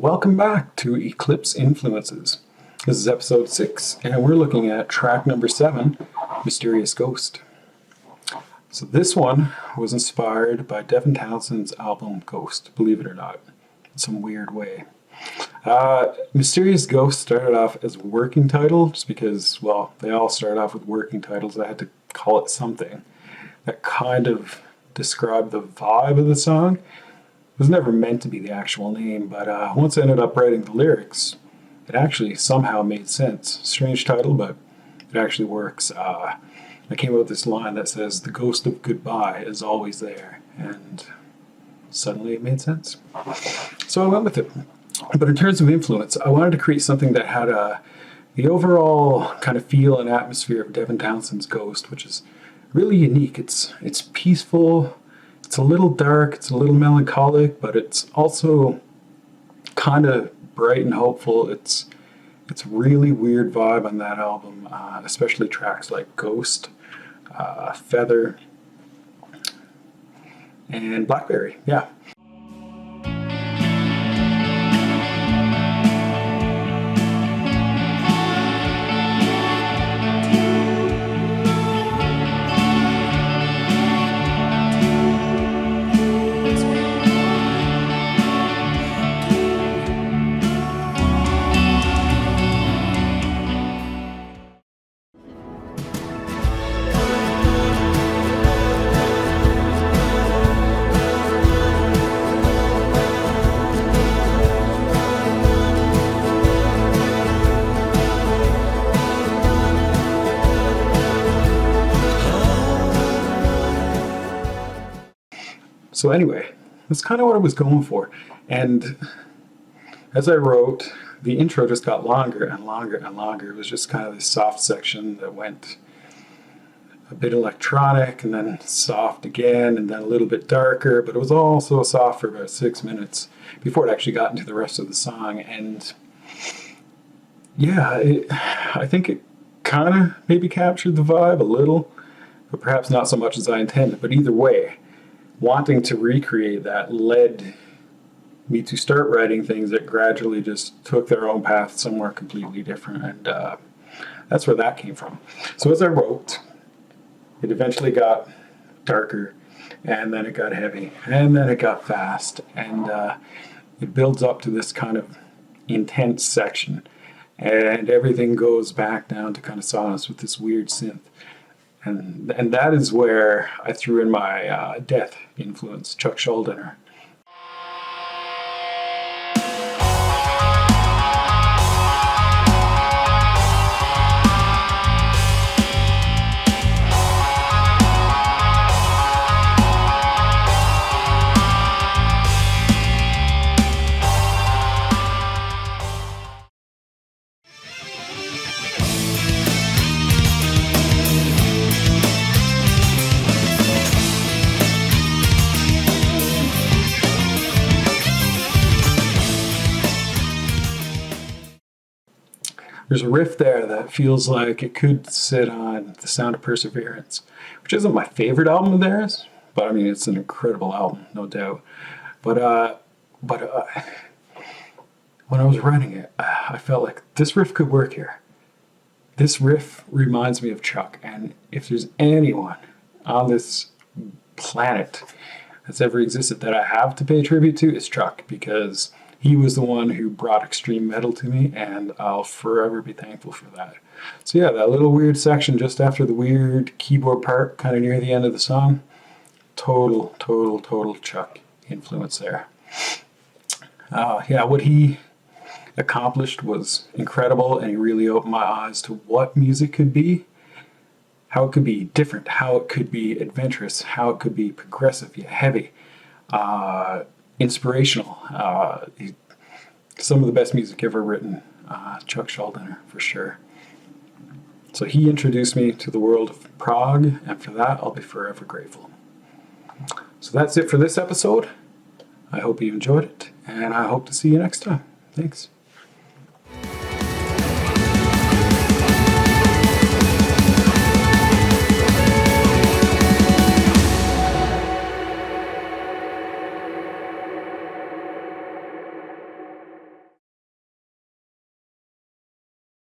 Welcome back to Eclipse Influences. This is episode 6, and we're looking at track number 7, Mysterious Ghost. So this one was inspired by Devin Townsend's album Ghost, believe it or not, in some weird way. Mysterious Ghost started off as a working title, just because, well, they all start off with working titles. I had to call it something that kind of described the vibe of the song. It was never meant to be the actual name, but once I ended up writing the lyrics, it actually somehow made sense. Strange title, but it actually works. I came up with this line that says, "The ghost of goodbye is always there," and suddenly it made sense. So I went with it. But in terms of influence, I wanted to create something that had the overall kind of feel and atmosphere of Devin Townsend's Ghost, which is really unique. It's peaceful, it's a little dark, it's a little melancholic, but it's also kind of bright and hopeful. It's really weird vibe on that album, especially tracks like Ghost, Feather, and Blackberry. Yeah. So anyway, that's kind of what I was going for. And as I wrote, the intro just got longer and longer and longer. It was just kind of this soft section that went a bit electronic and then soft again and then a little bit darker, but it was also soft for about 6 minutes before it actually got into the rest of the song. And yeah, I think it kind of maybe captured the vibe a little, but perhaps not so much as I intended. But either way, wanting to recreate that led me to start writing things that gradually just took their own path somewhere completely different, and that's where that came from. So as I wrote, it eventually got darker, and then it got heavy, and then it got fast, and it builds up to this kind of intense section, and everything goes back down to kind of silence with this weird synth. And that is where I threw in my Death influence, Chuck Schuldiner. There's a riff there that feels like it could sit on The Sound of Perseverance, which isn't my favorite album of theirs, but I mean, it's an incredible album, no doubt. But when I was writing it, I felt like this riff could work here. This riff reminds me of Chuck, and if there's anyone on this planet that's ever existed that I have to pay tribute to, it's Chuck, because he was the one who brought extreme metal to me, and I'll forever be thankful for that. So yeah, that little weird section just after the weird keyboard part, kind of near the end of the song, total Chuck influence there. Yeah, what he accomplished was incredible, and he really opened my eyes to what music could be, how it could be different, how it could be adventurous, how it could be progressive yet heavy, inspirational. Some of the best music ever written, Chuck Schuldiner, for sure. So he introduced me to the world of prog, and for that I'll be forever grateful. So that's it for this episode. I hope you enjoyed it, and I hope to see you next time. Thanks.